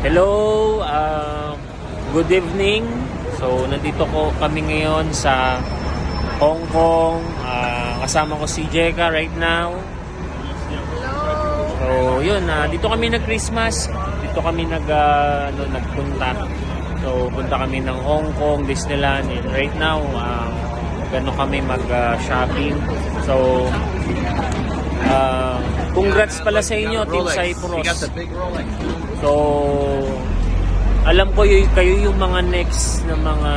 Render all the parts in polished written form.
Hello, good evening. So, nandito kami ngayon sa Hong Kong. Kasama ko si Jeka right now. So, yun, dito kami nag-Christmas. Dito kami nagpunta. So, punta kami ng Hong Kong, Disneyland. And right now, gano'n kami mag-shopping. So, congrats pala sa inyo, Team Cyprus. So, alam ko kayo yung mga next na mga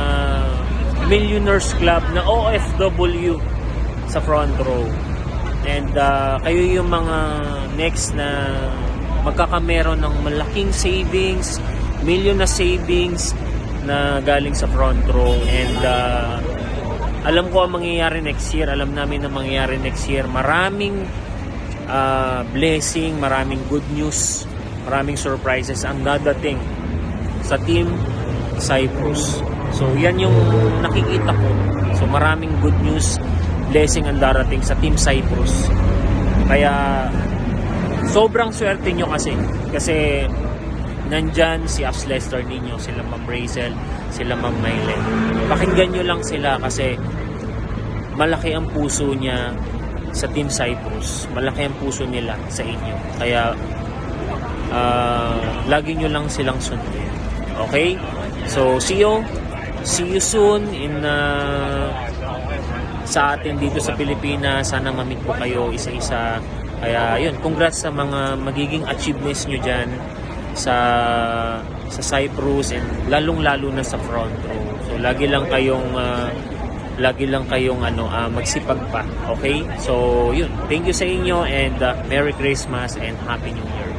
Millionaires Club na OFW sa front row. And kayo yung mga next na magkakameron ng malaking savings, million na savings na galing sa front row. And alam ko ang mangyayari next year. Alam namin ang mangyayari next year. Maraming blessing, maraming good news, maraming surprises ang dadating sa Team Cyprus. So yan yung nakikita ko. So maraming good news, blessing ang darating sa Team Cyprus. Kaya sobrang swerte nyo kasi nandyan si Abs Lester ninyo, sila Ma'am Rachel, sila Ma'am Mylen. Pakinggan nyo lang sila kasi malaki ang puso niya sa Team Cyprus. Malaki ang puso nila sa inyo. Kaya lagi nyo lang silang sundin. Okay? So, see you soon in sa atin dito sa Pilipinas. Sana ma-meet ko kayo isa-isa. Kaya yun, congrats sa mga magiging achievements nyo dyan sa Cyprus and lalong-lalo na sa front row. So, lagi lang kayong magsipag pa. Okay? So, yun. Thank you sa inyo and Merry Christmas and Happy New Year.